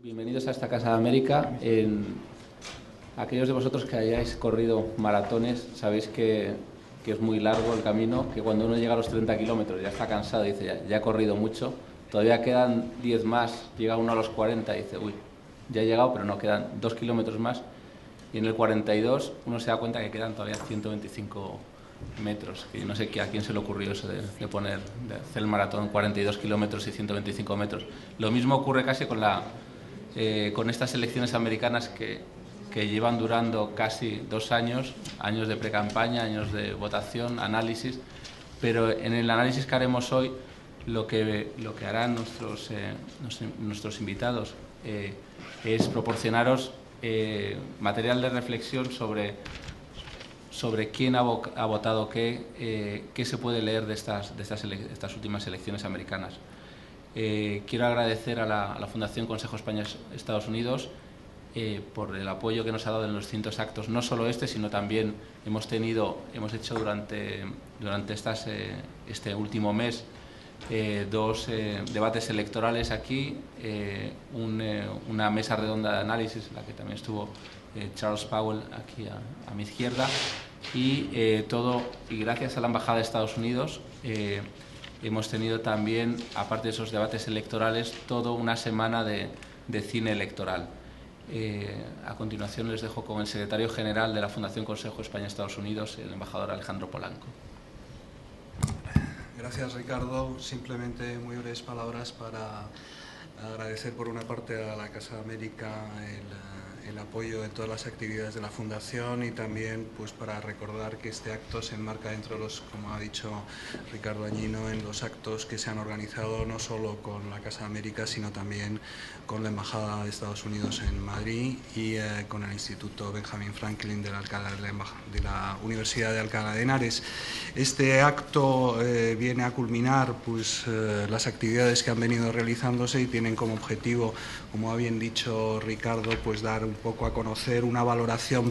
Bienvenidos a esta Casa de América. Aquellos de vosotros que hayáis corrido maratones, sabéis que es muy largo el camino, que cuando uno llega a los 30 kilómetros ya está cansado y dice, ya he corrido mucho, todavía quedan 10 más, llega uno a los 40 y dice, uy, ya he llegado, pero no, quedan 2 kilómetros más. Y en el 42 uno se da cuenta que quedan todavía 125 metros. Y no sé a quién se le ocurrió eso de hacer el maratón 42 kilómetros y 125 metros. Lo mismo ocurre casi con estas elecciones americanas que llevan durando casi 2 años, años de precampaña, años de votación, análisis, pero en el análisis que haremos hoy lo que harán nuestros invitados es proporcionaros material de reflexión sobre quién ha votado qué se puede leer de estas últimas elecciones americanas. Quiero agradecer a la Fundación Consejo España-Estados Unidos por el apoyo que nos ha dado en los distintos actos, no solo sino también hemos hecho durante este último mes 2 debates electorales aquí, una mesa redonda de análisis en la que también estuvo Charles Powell aquí a mi izquierda y gracias a la Embajada de Estados Unidos hemos tenido también, aparte de esos debates electorales, toda una semana de cine electoral. A continuación les dejo con el secretario general de la Fundación Consejo España-Estados Unidos, el embajador Alejandro Polanco. Gracias, Ricardo. Simplemente muy breves palabras para agradecer por una parte a la Casa de América el apoyo en todas las actividades de la Fundación y también pues para recordar que este acto se enmarca dentro de los, como ha dicho Ricardo Añino, en los actos que se han organizado no solo con la Casa de América sino también con la Embajada de Estados Unidos en Madrid y con el Instituto Benjamin Franklin de la Universidad de Alcalá de Henares. Este acto viene a culminar pues, las actividades que han venido realizándose y tienen como objetivo, como ha bien dicho Ricardo, pues dar un poco a conocer una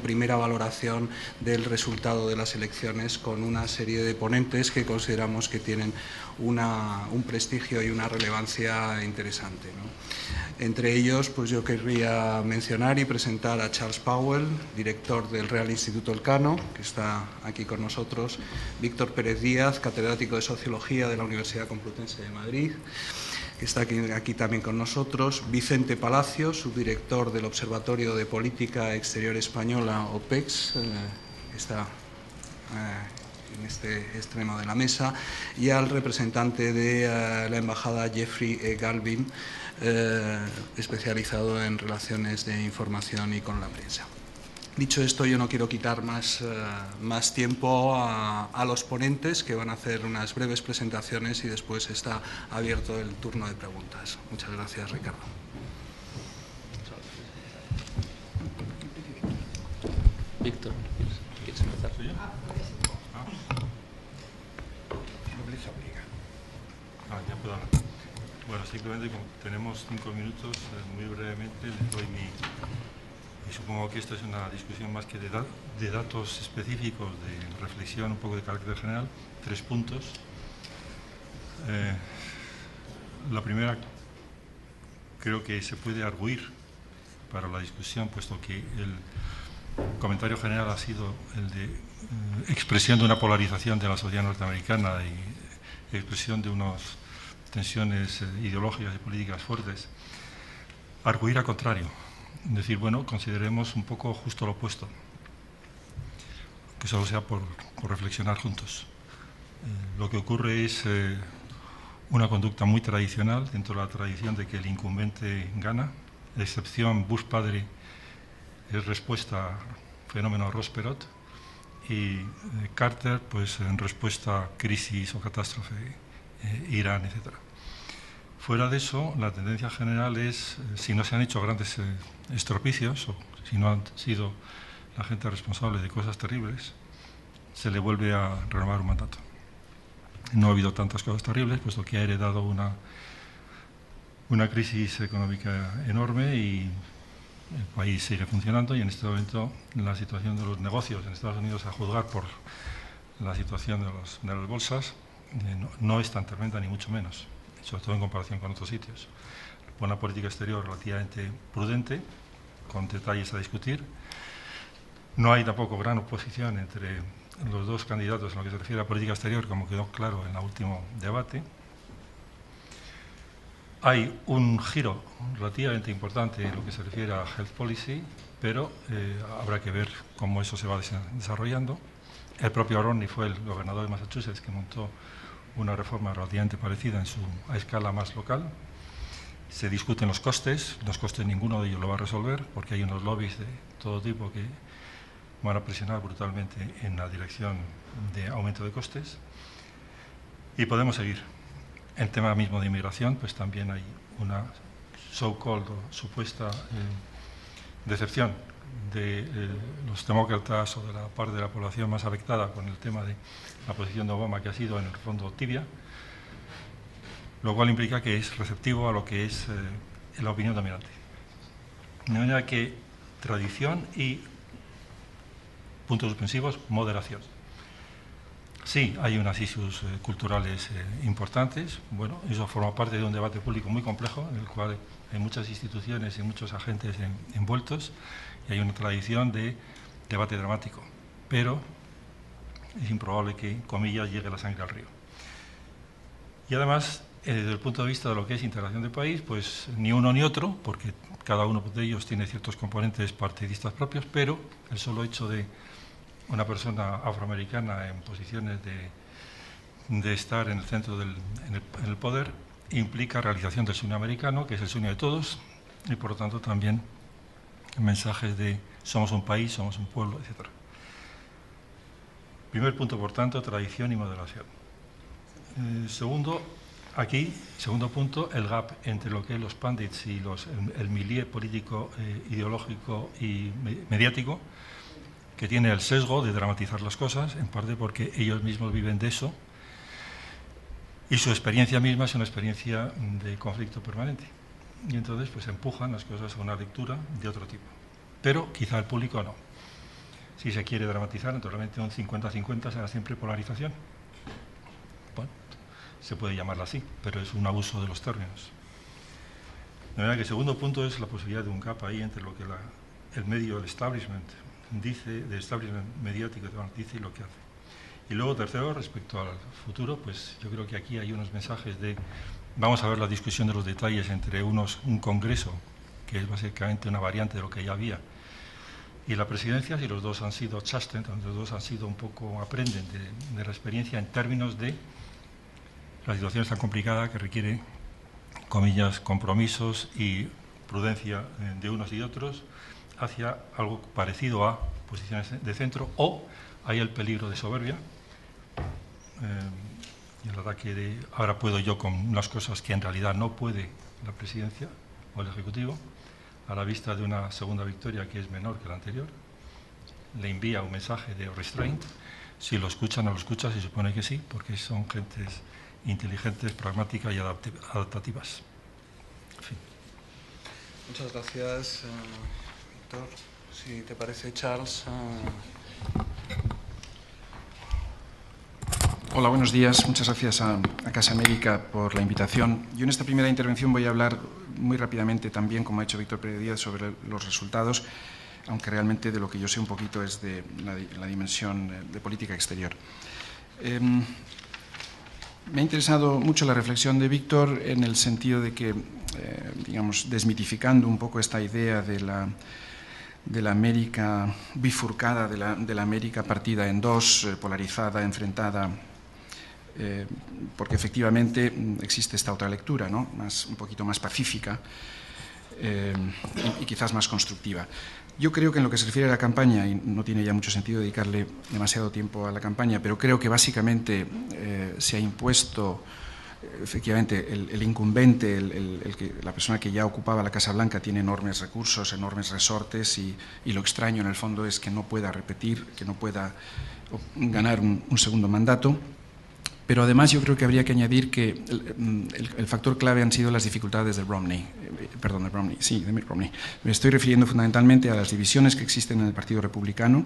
primera valoración del resultado de las elecciones con una serie de ponentes que consideramos que tienen un prestigio y una relevancia interesante, ¿no? Entre ellos, pues yo querría mencionar y presentar a Charles Powell, director del Real Instituto Elcano, que está aquí con nosotros, Víctor Pérez Díaz, catedrático de Sociología de la Universidad Complutense de Madrid, que está aquí también con nosotros, Vicente Palacio, subdirector del Observatorio de Política Exterior Española, OPEX, que está en este extremo de la mesa, y al representante de la Embajada, Jeffrey Galvin, especializado en relaciones de información y con la prensa. Dicho esto, yo no quiero quitar más tiempo a los ponentes, que van a hacer unas breves presentaciones y después está abierto el turno de preguntas. Muchas gracias, Ricardo. Víctor, ¿quieres empezar? Ya puedo hablar. Bueno, simplemente como tenemos 5 minutos, muy brevemente les doy y supongo que esto es una discusión más que de datos específicos, de reflexión un poco de carácter general, 3 puntos. La primera, creo que se puede arguir para la discusión, puesto que el comentario general ha sido el de expresión de una polarización de la sociedad norteamericana y expresión de unas tensiones ideológicas y políticas fuertes. Arguir al contrario. Decir, bueno, consideremos un poco justo lo opuesto, que solo sea por reflexionar juntos. Lo que ocurre es una conducta muy tradicional, dentro de la tradición de que el incumbente gana, excepción Bush padre es respuesta al fenómeno Ross-Perot, y Carter, pues en respuesta a crisis o catástrofe, Irán, etc. Fuera de eso, la tendencia general es, si no se han hecho grandes estropicios o si no han sido la gente responsable de cosas terribles, se le vuelve a renovar un mandato. No ha habido tantas cosas terribles, puesto que ha heredado una crisis económica enorme y el país sigue funcionando, y en este momento la situación de los negocios en Estados Unidos, a juzgar por la situación de las bolsas, no es tan tremenda ni mucho menos, sobre todo en comparación con otros sitios. por una política exterior relativamente prudente, con detalles a discutir. No hay tampoco gran oposición entre los dos candidatos en lo que se refiere a política exterior, como quedó claro en el último debate. Hay un giro relativamente importante en lo que se refiere a health policy, pero habrá que ver cómo eso se va desarrollando. El propio Romney fue el gobernador de Massachusetts que montó una reforma relativamente parecida a escala más local. Se discuten los costes ninguno de ellos lo va a resolver, porque hay unos lobbies de todo tipo que van a presionar brutalmente en la dirección de aumento de costes. Y podemos seguir. El tema mismo de inmigración, pues también hay una so-called o supuesta decepción de los demócratas o de la parte de la población más afectada con el tema de la posición de Obama, que ha sido en el fondo tibia, lo cual implica que es receptivo a lo que es la opinión dominante. De manera que tradición y puntos suspensivos, moderación. Sí, hay unas issues culturales importantes. Bueno, eso forma parte de un debate público muy complejo, en el cual hay muchas instituciones y muchos agentes envueltos, y hay una tradición de debate dramático. Pero es improbable que, comillas, llegue la sangre al río. Y además, desde el punto de vista de lo que es integración de país, pues ni uno ni otro, porque cada uno de ellos tiene ciertos componentes partidistas propios, pero el solo hecho de una persona afroamericana en posiciones de estar en el centro en el poder implica realización del sueño americano, que es el sueño de todos, y por lo tanto también mensajes de somos un país, somos un pueblo, etc. Primer punto, por tanto, tradición y moderación. Segundo punto, el gap entre lo que es los pundits y el milieu político, ideológico y mediático, que tiene el sesgo de dramatizar las cosas, en parte porque ellos mismos viven de eso, y su experiencia misma es una experiencia de conflicto permanente. Y entonces pues empujan las cosas a una lectura de otro tipo. Pero quizá el público no. Si se quiere dramatizar, naturalmente un 50-50 será siempre polarización. Bueno, se puede llamarla así, pero es un abuso de los términos. De manera que el segundo punto es la posibilidad de un gap ahí entre lo que el medio, el establishment, dice, de establishment mediático, dice y lo que hace. Y luego, tercero, respecto al futuro, pues yo creo que aquí hay unos mensajes de, vamos a ver la discusión de los detalles entre un congreso, que es básicamente una variante de lo que ya había, y la presidencia, si los dos han sido chastened, los dos han sido un poco, aprenden de la experiencia en términos de la situación es tan complicada que requiere, comillas, compromisos y prudencia de unos y de otros, hacia algo parecido a posiciones de centro, o hay el peligro de soberbia y el ataque de ahora puedo yo con unas cosas que en realidad no puede la presidencia o el Ejecutivo, a la vista de una segunda victoria que es menor que la anterior, le envía un mensaje de restraint. Si lo escucha o no lo escucha, se supone que sí, porque son gentes inteligentes, pragmáticas y adaptativas. En fin. Muchas gracias, Víctor. Si te parece, Charles. Hola, buenos días. Muchas gracias a Casa América por la invitación. Yo en esta primera intervención voy a hablar muy rápidamente también, como ha hecho Víctor Pérez Díaz, sobre los resultados, aunque realmente de lo que yo sé un poquito es de la dimensión de política exterior. Me ha interesado mucho la reflexión de Víctor en el sentido de que, digamos, desmitificando un poco esta idea de la América bifurcada, de la América partida en dos, polarizada, enfrentada, porque efectivamente existe esta otra lectura, ¿no? Un poquito más pacífica y quizás más constructiva. Yo creo que en lo que se refiere a la campaña, y no tiene ya mucho sentido dedicarle demasiado tiempo a la campaña, pero creo que básicamente se ha impuesto efectivamente el incumbente, la persona que ya ocupaba la Casa Blanca tiene enormes recursos, enormes resortes y lo extraño en el fondo es que no pueda repetir, que no pueda ganar un segundo mandato. Pero además yo creo que habría que añadir que el factor clave han sido las dificultades de Mitt Romney. Me estoy refiriendo fundamentalmente a las divisiones que existen en el Partido Republicano,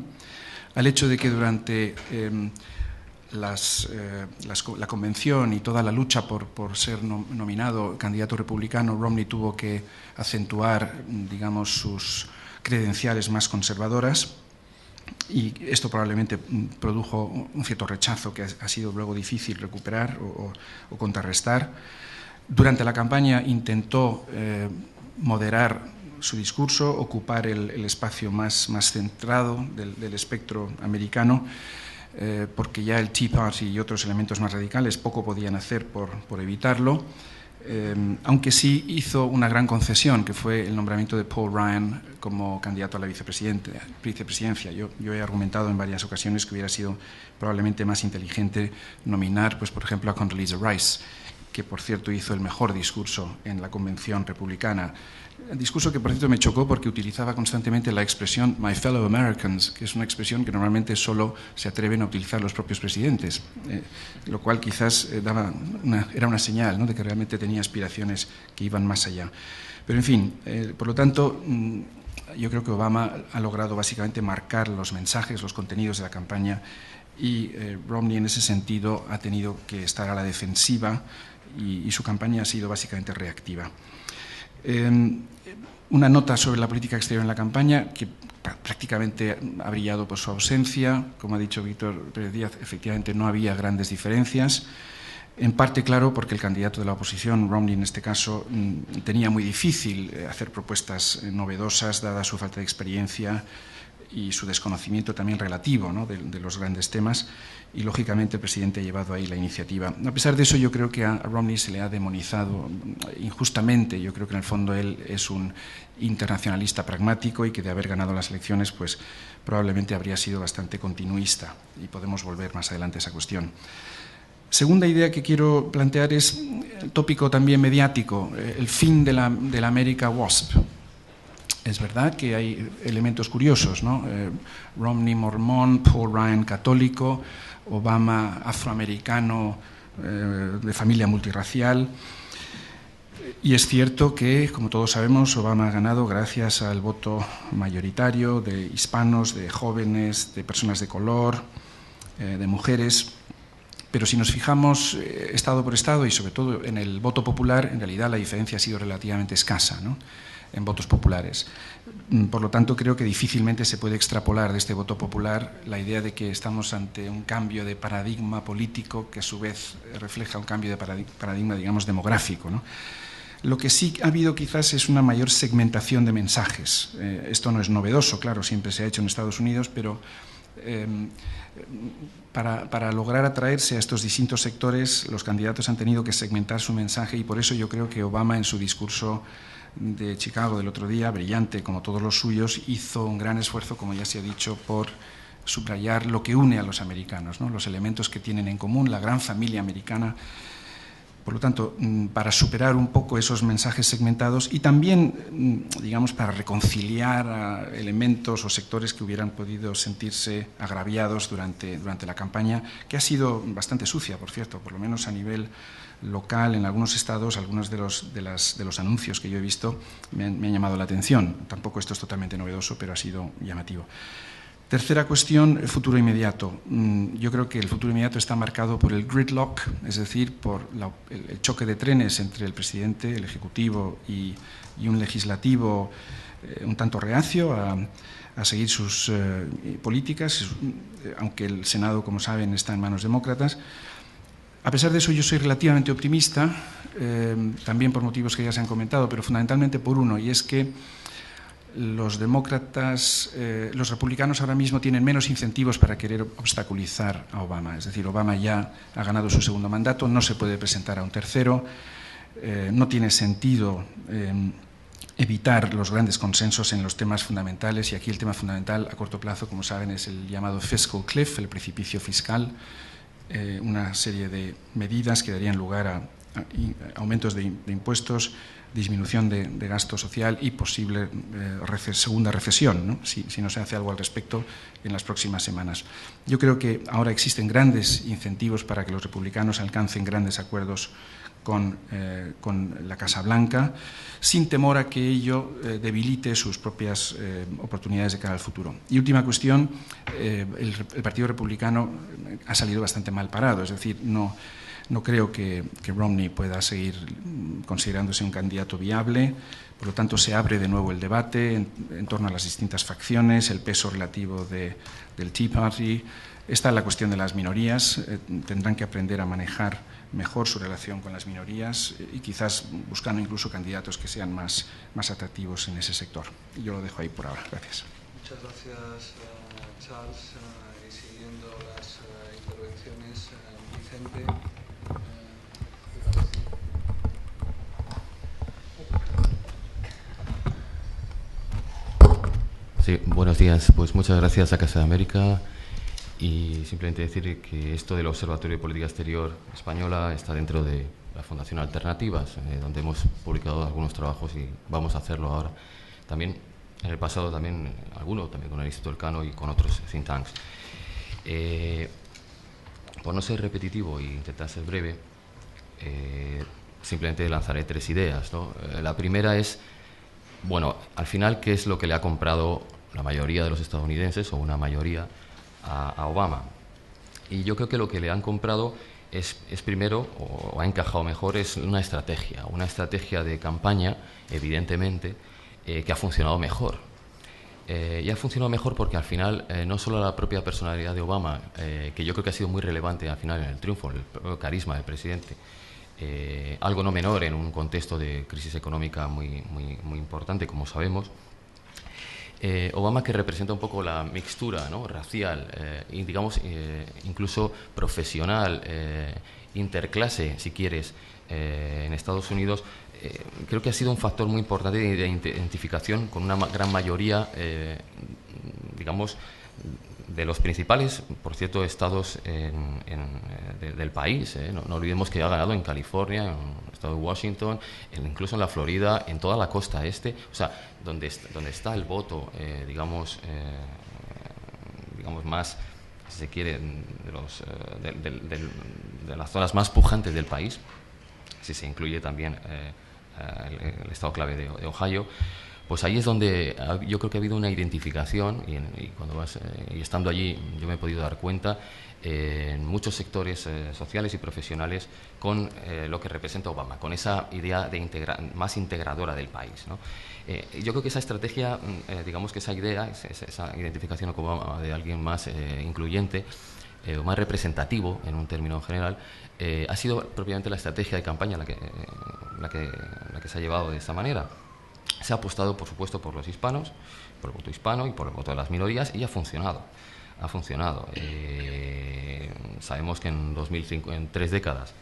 al hecho de que durante la convención y toda la lucha por ser nominado candidato republicano, Romney tuvo que acentuar, digamos, sus credenciales más conservadoras, y esto probablemente produjo un cierto rechazo que ha sido luego difícil recuperar o contrarrestar. Durante la campaña intentó moderar su discurso, ocupar el espacio más centrado del espectro americano, porque ya el Tea Party y otros elementos más radicales poco podían hacer por evitarlo, aunque sí hizo una gran concesión, que fue el nombramiento de Paul Ryan como candidato a la vicepresidencia. Yo he argumentado en varias ocasiones que hubiera sido probablemente más inteligente nominar, pues, por ejemplo, a Condoleezza Rice, que por cierto hizo el mejor discurso en la convención republicana. El discurso que por cierto me chocó porque utilizaba constantemente la expresión "my fellow Americans", que es una expresión que normalmente solo se atreven a utilizar los propios presidentes, lo cual quizás era una señal, ¿no?, de que realmente tenía aspiraciones que iban más allá. Pero en fin, por lo tanto, yo creo que Obama ha logrado básicamente marcar los mensajes, los contenidos de la campaña, y Romney en ese sentido ha tenido que estar a la defensiva y su campaña ha sido básicamente reactiva. Una nota sobre la política exterior en la campaña, que prácticamente ha brillado por su ausencia. Como ha dicho Víctor Pérez Díaz, efectivamente no había grandes diferencias. En parte, claro, porque el candidato de la oposición, Romney en este caso, tenía muy difícil hacer propuestas novedosas, dada su falta de experiencia y su desconocimiento también relativo, ¿no?, de los grandes temas, y lógicamente el presidente ha llevado ahí la iniciativa. A pesar de eso, yo creo que a Romney se le ha demonizado injustamente. Yo creo que en el fondo él es un internacionalista pragmático y que de haber ganado las elecciones, pues probablemente habría sido bastante continuista, y podemos volver más adelante a esa cuestión. Segunda idea que quiero plantear es el tópico también mediático, el fin de la America WASP. Es verdad que hay elementos curiosos, ¿no? Romney mormón, Paul Ryan católico, Obama afroamericano, de familia multirracial. Y es cierto que, como todos sabemos, Obama ha ganado gracias al voto mayoritario de hispanos, de jóvenes, de personas de color, de mujeres. Pero si nos fijamos estado por estado y sobre todo en el voto popular, en realidad la diferencia ha sido relativamente escasa, ¿no?, en votos populares. Por lo tanto, creo que difícilmente se puede extrapolar de este voto popular la idea de que estamos ante un cambio de paradigma político que a su vez refleja un cambio de paradigma, digamos, demográfico, ¿no? Lo que sí ha habido quizás es una mayor segmentación de mensajes. Esto no es novedoso, claro, siempre se ha hecho en Estados Unidos, pero para lograr atraerse a estos distintos sectores, los candidatos han tenido que segmentar su mensaje, y por eso yo creo que Obama en su discurso de Chicago del otro día, brillante como todos los suyos, hizo un gran esfuerzo, como ya se ha dicho, por subrayar lo que une a los americanos, ¿no?, los elementos que tienen en común, la gran familia americana. Por lo tanto, para superar un poco esos mensajes segmentados y también, digamos, para reconciliar a elementos o sectores que hubieran podido sentirse agraviados durante la campaña, que ha sido bastante sucia, por cierto, por lo menos a nivel local, en algunos estados, algunos de los anuncios que yo he visto me han llamado la atención. Tampoco esto es totalmente novedoso, pero ha sido llamativo. Tercera cuestión, el futuro inmediato. Yo creo que el futuro inmediato está marcado por el gridlock, es decir, por el choque de trenes entre el presidente, el ejecutivo y un legislativo un tanto reacio a seguir sus políticas, aunque el Senado, como saben, está en manos demócratas. A pesar de eso, yo soy relativamente optimista, también por motivos que ya se han comentado, pero fundamentalmente por uno, y es que los demócratas, los republicanos ahora mismo tienen menos incentivos para querer obstaculizar a Obama. Es decir, Obama ya ha ganado su segundo mandato, no se puede presentar a un tercero, no tiene sentido evitar los grandes consensos en los temas fundamentales, y aquí el tema fundamental a corto plazo, como saben, es el llamado fiscal cliff, el precipicio fiscal, una serie de medidas que darían lugar a aumentos de impuestos, disminución de gasto social y posible segunda recesión, ¿no?, si no se hace algo al respecto en las próximas semanas. Yo creo que ahora existen grandes incentivos para que los republicanos alcancen grandes acuerdos con la Casa Blanca, sin temor a que ello debilite sus propias oportunidades de cara al futuro. Y última cuestión, el Partido Republicano ha salido bastante mal parado, es decir, no creo que Romney pueda seguir considerándose un candidato viable. Por lo tanto, se abre de nuevo el debate en torno a las distintas facciones, el peso relativo del Tea Party. Está la cuestión de las minorías. Tendrán que aprender a manejar mejor su relación con las minorías y quizás buscando incluso candidatos que sean más atractivos en ese sector. Yo lo dejo ahí por ahora. Gracias. Muchas gracias, Charles. Y siguiendo las intervenciones, Vicente. Sí, buenos días. Pues muchas gracias a Casa de América y simplemente decir que esto del Observatorio de Política Exterior Española está dentro de la Fundación Alternativas, donde hemos publicado algunos trabajos y vamos a hacerlo ahora. También en el pasado, también con el Instituto Elcano y con otros think tanks. Por no ser repetitivo e intentar ser breve, simplemente lanzaré 3 ideas, ¿no? La primera es, bueno, al final, ¿qué es lo que le ha comprado la mayoría de los estadounidenses, o una mayoría, a Obama? Y yo creo que lo que le han comprado es primero, o ha encajado mejor, es una estrategia de campaña, evidentemente, que ha funcionado mejor. Y ha funcionado mejor porque al final no solo la propia personalidad de Obama, que yo creo que ha sido muy relevante al final en el triunfo, el propio carisma del presidente, algo no menor en un contexto de crisis económica muy importante, como sabemos. Obama, que representa un poco la mixtura, ¿no?, racial, y digamos incluso profesional, interclase, si quieres, en Estados Unidos, creo que ha sido un factor muy importante de identificación con una gran mayoría, digamos, de los principales, por cierto, estados del país. No olvidemos que ha ganado en California, en el estado de Washington, incluso en la Florida, en toda la costa este, o sea, donde está el voto, digamos más, si se quiere, de las zonas más pujantes del país, si se incluye también el estado clave de Ohio. Pues ahí es donde yo creo que ha habido una identificación y cuando y estando allí yo me he podido dar cuenta en muchos sectores sociales y profesionales con lo que representa Obama, con esa idea de más integradora del país, ¿no? Yo creo que esa estrategia, digamos que esa idea, esa identificación como Obama de alguien más incluyente o más representativo en un término general, ha sido propiamente la estrategia de campaña la que se ha llevado de esta manera. Se ha apostado, por supuesto, por los hispanos, por el voto hispano y por el voto de las minorías, y ha funcionado. Sabemos que en 3 décadas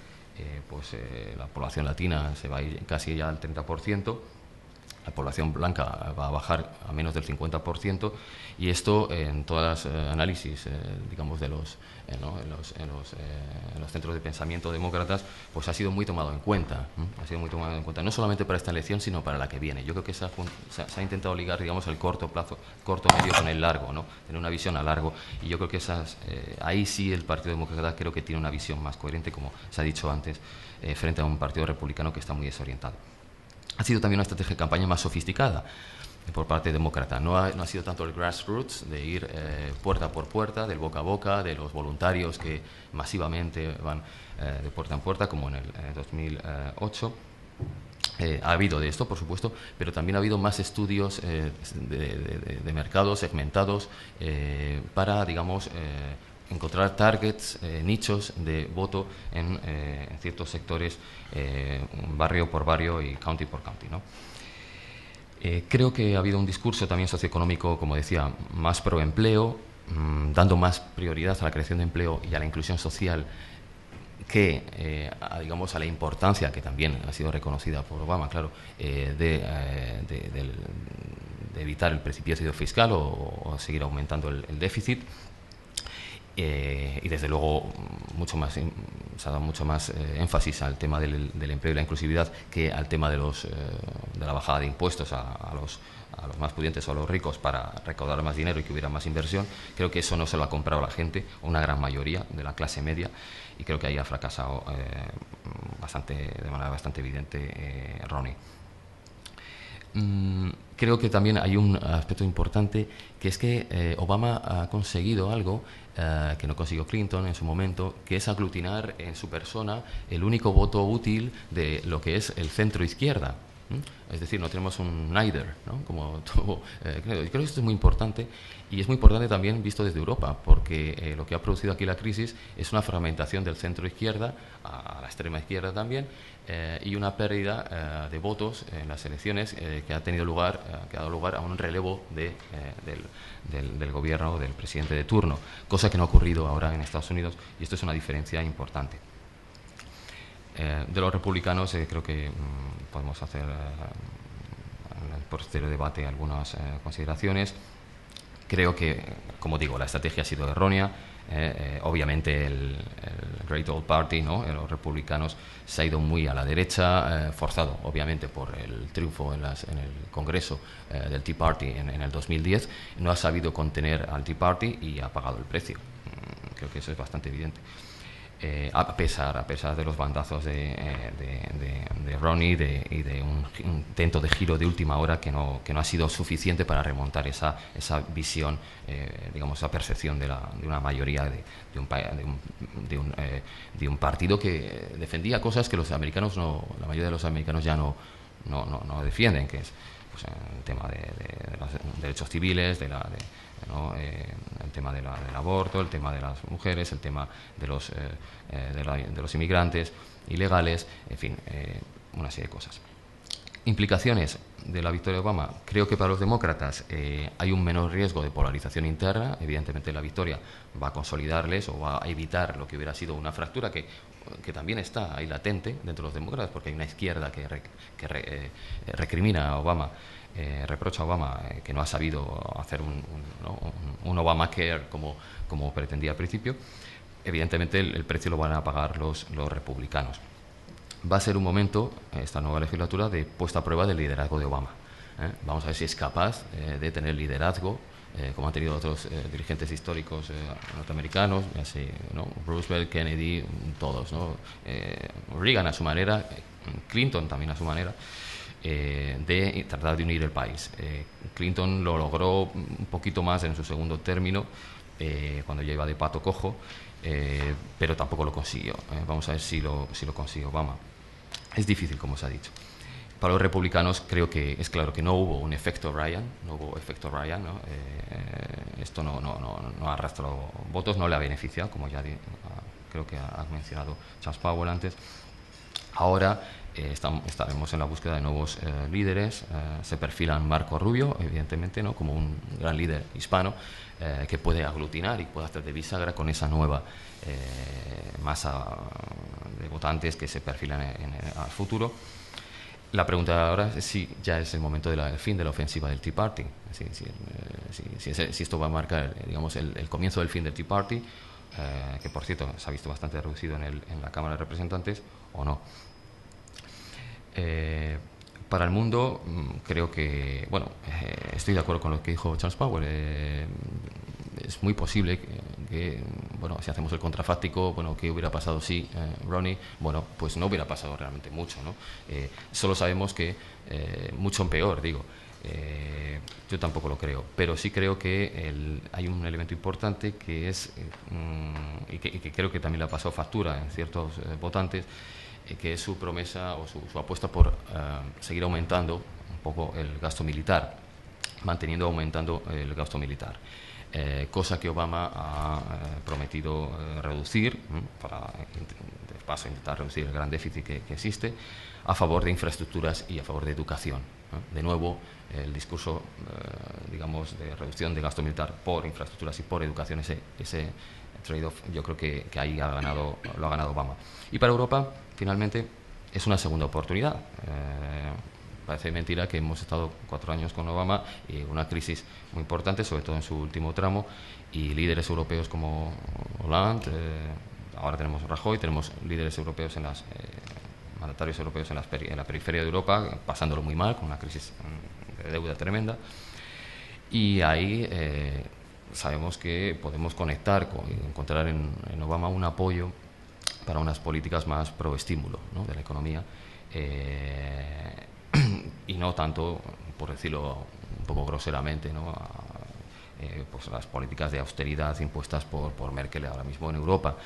la población latina se va a ir casi ya al 30%, la población blanca va a bajar a menos del 50%, y esto en todas las análisis, digamos, en los centros de pensamiento demócratas, pues ha sido muy tomado en cuenta, no solamente para esta elección, sino para la que viene. Yo creo que se ha intentado ligar, digamos, el corto medio con el largo, ¿no?, tener una visión a largo, y yo creo que ahí sí el Partido Demócrata creo que tiene una visión más coherente, como se ha dicho antes, frente a un Partido Republicano que está muy desorientado. Ha sido también una estrategia de campaña más sofisticada por parte demócrata. No ha sido tanto el grassroots, de ir puerta por puerta, del boca a boca, de los voluntarios que masivamente van de puerta en puerta, como en el 2008. Ha habido de esto, por supuesto, pero también ha habido más estudios de mercados segmentados para, digamos, encontrar targets, nichos de voto en ciertos sectores, barrio por barrio y county por county, ¿no? Creo que ha habido un discurso también socioeconómico, como decía, más pro empleo, dando más prioridad a la creación de empleo y a la inclusión social que, digamos, a la importancia, que también ha sido reconocida por Obama, claro, de evitar el precipicio fiscal o seguir aumentando el déficit. y desde luego se ha dado mucho más énfasis al tema del empleo y la inclusividad que al tema de la bajada de impuestos a los más pudientes o a los ricos para recaudar más dinero y que hubiera más inversión. Creo que eso no se lo ha comprado la gente, una gran mayoría de la clase media, y creo que ahí ha fracasado de manera bastante evidente Ronnie. Creo que también hay un aspecto importante, que es que Obama ha conseguido algo que no consiguió Clinton en su momento, que es aglutinar en su persona el único voto útil de lo que es el centro-izquierda. Es decir, no tenemos un neither, ¿no? Como tuvo, creo que esto es muy importante, y es muy importante también visto desde Europa, porque lo que ha producido aquí la crisis es una fragmentación del centro-izquierda a la extrema izquierda también, y una pérdida de votos en las elecciones que ha dado lugar a un relevo del gobierno, del presidente de turno, cosa que no ha ocurrido ahora en Estados Unidos, y esto es una diferencia importante. De los republicanos creo que podemos hacer en el posterior debate algunas consideraciones. Creo que, como digo, la estrategia ha sido errónea. Obviamente el Great Old Party, ¿no? Los republicanos, se ha ido muy a la derecha, forzado obviamente por el triunfo en el Congreso del Tea Party en el 2010. No ha sabido contener al Tea Party y ha pagado el precio. Creo que eso es bastante evidente. A pesar de los bandazos de Ronnie y de un intento de giro de última hora que no ha sido suficiente para remontar esa visión, digamos, esa percepción de una mayoría de un partido que defendía cosas que la mayoría de los americanos ya no defienden, que es pues, el tema de los derechos civiles, el tema del aborto, el tema de las mujeres, el tema de los inmigrantes ilegales, en fin, una serie de cosas. Implicaciones de la victoria de Obama. Creo que para los demócratas hay un menor riesgo de polarización interna. Evidentemente la victoria va a consolidarles o va a evitar lo que hubiera sido una fractura que también está ahí latente dentro de los demócratas, porque hay una izquierda que recrimina a Obama, reprocha a Obama que no ha sabido hacer un Obamacare como pretendía al principio. Evidentemente el precio lo van a pagar los republicanos. Va a ser un momento, esta nueva legislatura, de puesta a prueba del liderazgo de Obama. Vamos a ver si es capaz de tener liderazgo, como han tenido otros dirigentes históricos norteamericanos, así, ¿no? Roosevelt, Kennedy, todos, ¿no? Reagan a su manera, Clinton también a su manera, de tratar de unir el país. Clinton lo logró un poquito más en su segundo término, cuando ya iba de pato cojo, pero tampoco lo consiguió. Vamos a ver si lo consigue Obama. Es difícil, como se ha dicho. Para los republicanos creo que es claro que no hubo un efecto Ryan, ¿no? Esto no ha arrastrado votos, no le ha beneficiado, como ya creo que ha mencionado Charles Powell antes. Ahora estaremos en la búsqueda de nuevos líderes. Se perfila Marco Rubio, evidentemente, ¿no? Como un gran líder hispano que puede aglutinar y puede hacer de bisagra con esa nueva masa de votantes que se perfilan al futuro. La pregunta ahora es si ya es el momento del fin de la ofensiva del Tea Party, si esto va a marcar, digamos, el comienzo del fin del Tea Party, que por cierto se ha visto bastante reducido en la Cámara de Representantes, o no. Para el mundo, creo que, bueno, estoy de acuerdo con lo que dijo Charles Powell. Es muy posible que, bueno, si hacemos el contrafáctico, bueno, ¿qué hubiera pasado si Ronnie? Bueno, pues no hubiera pasado realmente mucho, ¿no? Solo sabemos que mucho peor, digo. Yo tampoco lo creo, pero sí creo que hay un elemento importante que es, y que creo que también le ha pasado factura en ciertos votantes, que es su promesa o su apuesta por seguir aumentando un poco el gasto militar, aumentando el gasto militar. Cosa que Obama ha prometido reducir, para de paso intentar reducir el gran déficit que existe, a favor de infraestructuras y a favor de educación. De nuevo, el discurso, digamos, de reducción de gasto militar por infraestructuras y por educación, ese trade-off, yo creo que ahí lo ha ganado Obama. Y para Europa, finalmente, es una segunda oportunidad. parece mentira que hemos estado 4 años con Obama y una crisis muy importante, sobre todo en su último tramo, y líderes europeos como Hollande, ahora tenemos Rajoy, tenemos líderes europeos mandatarios europeos en la periferia de Europa, pasándolo muy mal, con una crisis de deuda tremenda. Y ahí sabemos que podemos conectar y encontrar en Obama un apoyo para unas políticas más pro estímulo, ¿no?, de la economía, y no tanto, por decirlo un poco groseramente, ¿no?, pues las políticas de austeridad impuestas por Merkel ahora mismo en Europa.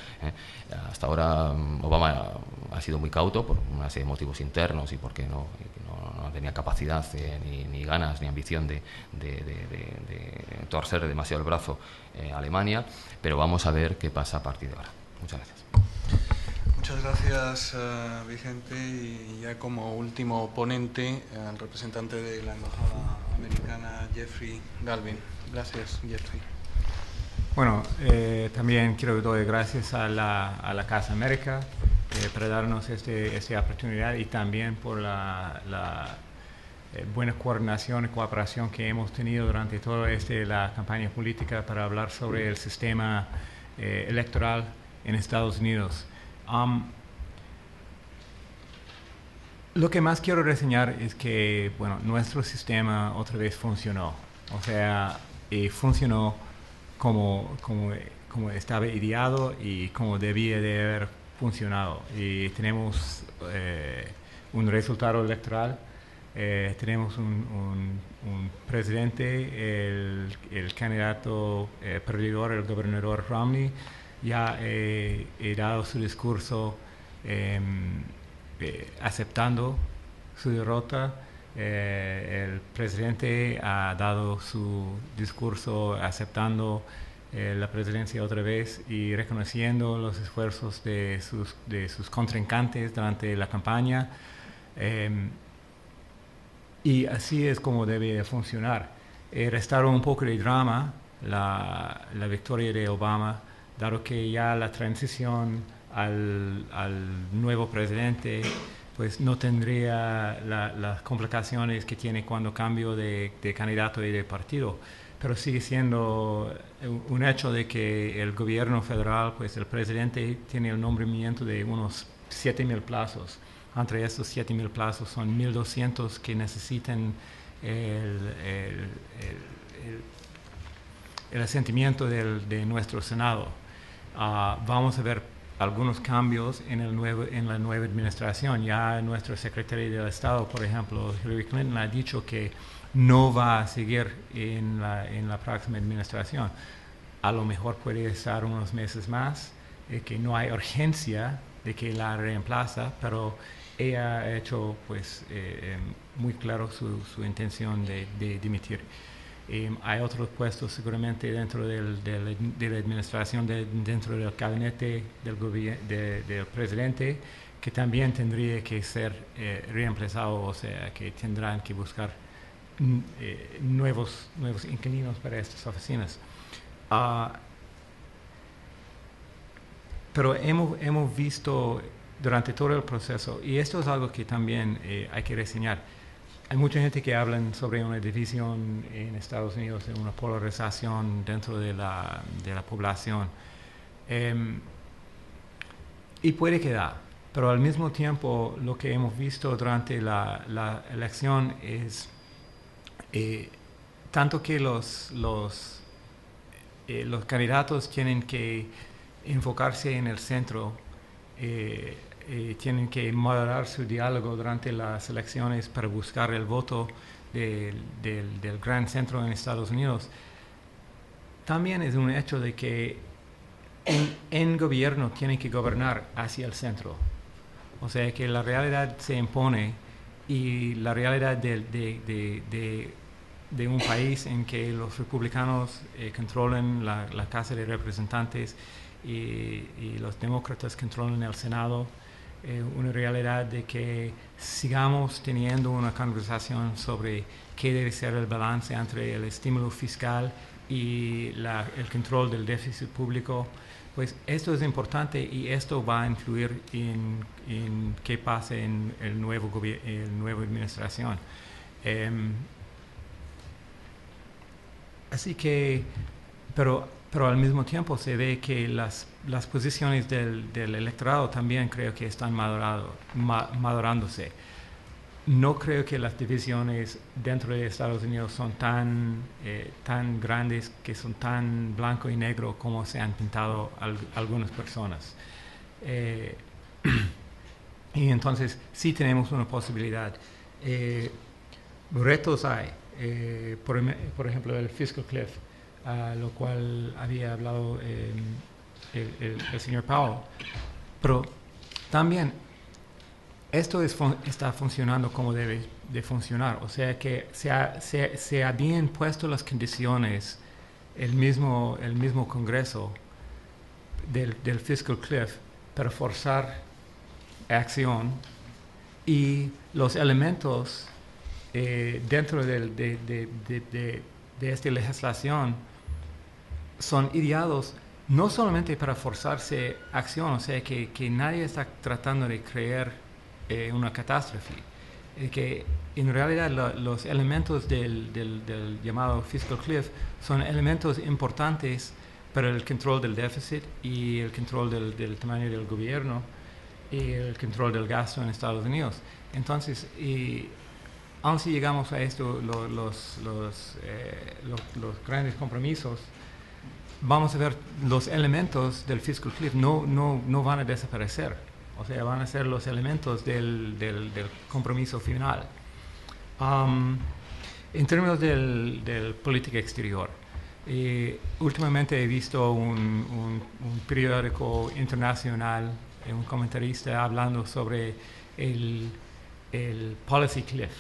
Hasta ahora Obama ha sido muy cauto por una serie de motivos internos y porque no tenía capacidad ni ganas ni ambición de torcer demasiado el brazo a Alemania, pero vamos a ver qué pasa a partir de ahora. Muchas gracias. Muchas gracias, Vicente. Y ya como último ponente, el representante de la Embajada Americana, Jeffrey Galvin. Gracias, Jeffrey. Bueno, también quiero dar gracias a la Casa América para darnos esta oportunidad y también por la buena coordinación y cooperación que hemos tenido durante toda la campaña política para hablar sobre el sistema electoral en Estados Unidos. Lo que más quiero reseñar es que, bueno, nuestro sistema otra vez funcionó. O sea, funcionó como estaba ideado y como debía de haber funcionado. Y tenemos un resultado electoral, tenemos un presidente, el candidato perdedor, el gobernador Romney, ya ha dado su discurso aceptando su derrota. El presidente ha dado su discurso aceptando la presidencia otra vez y reconociendo los esfuerzos de sus contrincantes durante la campaña. Y así es como debe de funcionar. Restauró un poco de drama la victoria de Obama, dado que ya la transición al nuevo presidente pues no tendría las complicaciones que tiene cuando cambio de candidato y de partido. Pero sigue siendo un hecho de que el gobierno federal, pues el presidente tiene el nombramiento de unos 7,000 plazos. Entre estos 7,000 plazos son 1,200 que necesitan el asentimiento de nuestro Senado. Vamos a ver algunos cambios en la nueva administración. Ya nuestra secretaria del Estado, por ejemplo, Hillary Clinton, ha dicho que no va a seguir en la próxima administración. A lo mejor puede estar unos meses más, que no hay urgencia de que la reemplaza, pero ella ha hecho pues, muy claro su intención de dimitir. Hay otros puestos seguramente dentro de la administración, dentro del gabinete del presidente, que también tendría que ser reemplazado, o sea, que tendrán que buscar nuevos inquilinos para estas oficinas. Pero hemos visto durante todo el proceso, y esto es algo que también hay que reseñar. Hay mucha gente que habla sobre una división en Estados Unidos, de una polarización dentro de la población. Y puede quedar, pero al mismo tiempo lo que hemos visto durante la elección es tanto que los candidatos tienen que enfocarse en el centro, tienen que moderar su diálogo durante las elecciones para buscar el voto del gran centro en Estados Unidos. También es un hecho de que en gobierno tienen que gobernar hacia el centro. O sea que la realidad se impone y la realidad de un país en que los republicanos controlan la Casa de Representantes y los demócratas controlan el Senado, una realidad de que sigamos teniendo una conversación sobre qué debe ser el balance entre el estímulo fiscal y el control del déficit público, pues esto es importante y esto va a influir en qué pase en el nueva administración. Así que, pero al mismo tiempo se ve que las posiciones del electorado también creo que están madurándose. No creo que las divisiones dentro de Estados Unidos son tan grandes, que son tan blanco y negro como se han pintado algunas personas. Y entonces sí tenemos una posibilidad. Retos hay. Por ejemplo, el fiscal cliff, lo cual había hablado el señor Powell. Pero también esto está funcionando como debe de funcionar. O sea que se habían puesto las condiciones, el mismo Congreso del fiscal cliff, para forzar acción, y los elementos dentro de esta legislación son ideados no solamente para forzarse acción, o sea que nadie está tratando de crear una catástrofe, que en realidad los elementos del llamado fiscal cliff son elementos importantes para el control del déficit y el control del tamaño del gobierno y el control del gasto en Estados Unidos. Entonces, aun si llegamos a esto, los grandes compromisos, vamos a ver los elementos del fiscal cliff no van a desaparecer. O sea, van a ser los elementos del compromiso final. En términos del política exterior, últimamente he visto un periódico internacional, un comentarista hablando sobre el policy cliff.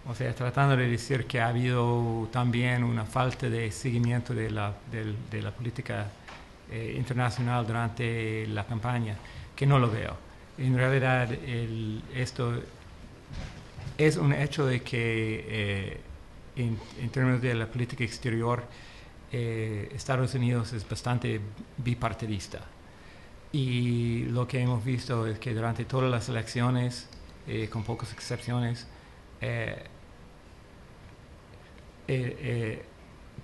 O sea, tratando de decir que ha habido también una falta de seguimiento de la política internacional durante la campaña, que no lo veo. En realidad, esto es un hecho de que en términos de la política exterior, Estados Unidos es bastante bipartidista. Y lo que hemos visto es que durante todas las elecciones, con pocas excepciones,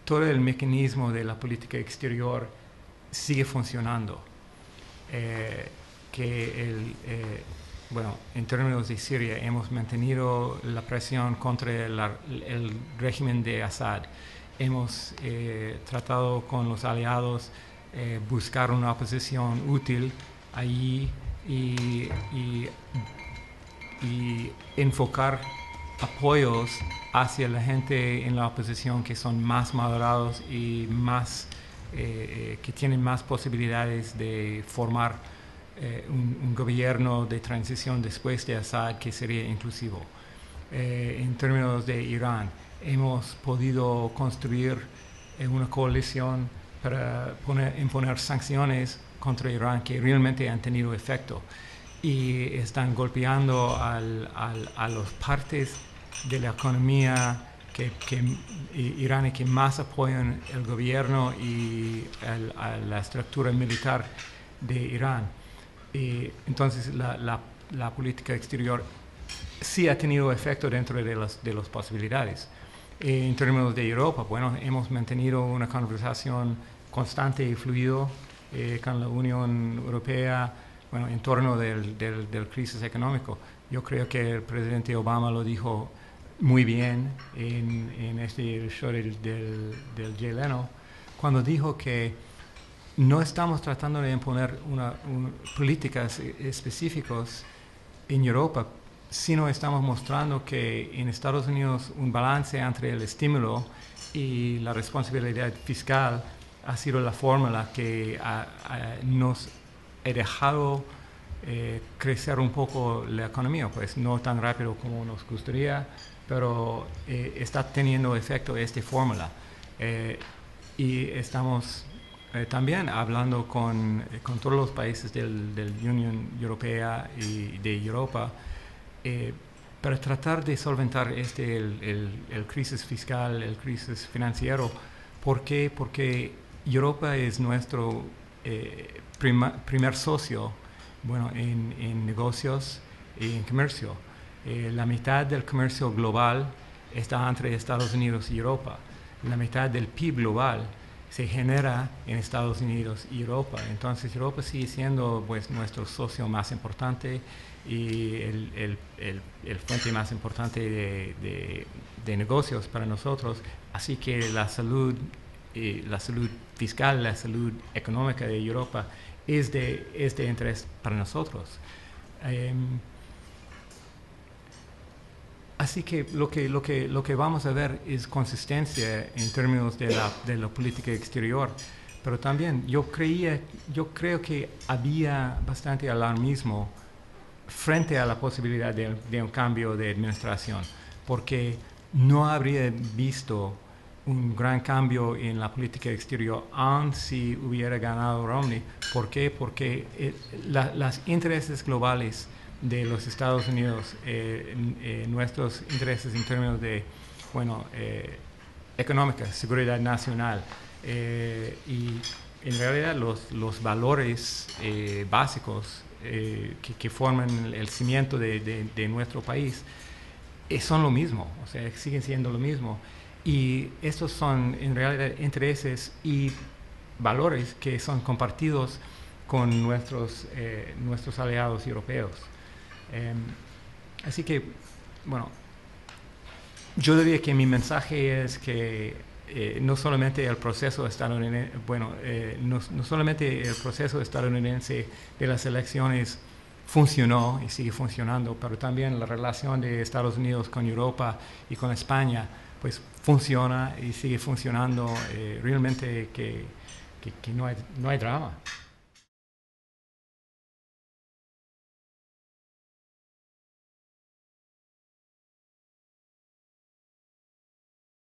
todo el mecanismo de la política exterior sigue funcionando. En términos de Siria, hemos mantenido la presión contra el régimen de Assad. Hemos tratado con los aliados buscar una oposición útil allí y enfocar apoyos hacia la gente en la oposición que son más moderados y más que tienen más posibilidades de formar un gobierno de transición después de Assad que sería inclusivo. En términos de Irán, hemos podido construir una coalición para imponer sanciones contra Irán que realmente han tenido efecto y están golpeando a las partes de la economía iraní que más apoyan el gobierno y a la estructura militar de Irán. Y entonces la política exterior sí ha tenido efecto dentro de las posibilidades. En términos de Europa, bueno, hemos mantenido una conversación constante y fluida con la Unión Europea, bueno, en torno del crisis económico. Yo creo que el presidente Obama lo dijo muy bien en este show del Jay Leno, cuando dijo que no estamos tratando de imponer políticas específicas en Europa, sino estamos mostrando que en Estados Unidos un balance entre el estímulo y la responsabilidad fiscal ha sido la fórmula que nos ha dejado crecer un poco la economía, pues no tan rápido como nos gustaría, pero está teniendo efecto esta fórmula. Y estamos también hablando con todos los países del Unión Europea y de Europa para tratar de solventar el crisis fiscal, el crisis financiero. ¿Por qué? Porque Europa es nuestro primer socio, bueno, en negocios y en comercio. La mitad del comercio global está entre Estados Unidos y Europa. La mitad del PIB global se genera en Estados Unidos y Europa. Entonces Europa sigue siendo pues nuestro socio más importante y el fuente más importante de negocios para nosotros. Así que la salud fiscal, la salud económica de Europa es de interés para nosotros. Así que lo que vamos a ver es consistencia en términos de la política exterior, pero también yo creo que había bastante alarmismo frente a la posibilidad de un cambio de administración, porque no habría visto un gran cambio en la política exterior aun si hubiera ganado Romney. ¿Por qué? Porque los intereses globales de los Estados Unidos, nuestros intereses en términos de, económica, seguridad nacional, y en realidad los valores básicos que forman el cimiento de nuestro país son lo mismo, o sea, siguen siendo lo mismo. Y estos son en realidad intereses y valores que son compartidos con nuestros aliados europeos. Así que, yo diría que mi mensaje es que no solamente el proceso estadounidense, no solamente el proceso estadounidense de las elecciones funcionó y sigue funcionando, pero también la relación de Estados Unidos con Europa y con España, pues funciona y sigue funcionando, realmente que no hay drama.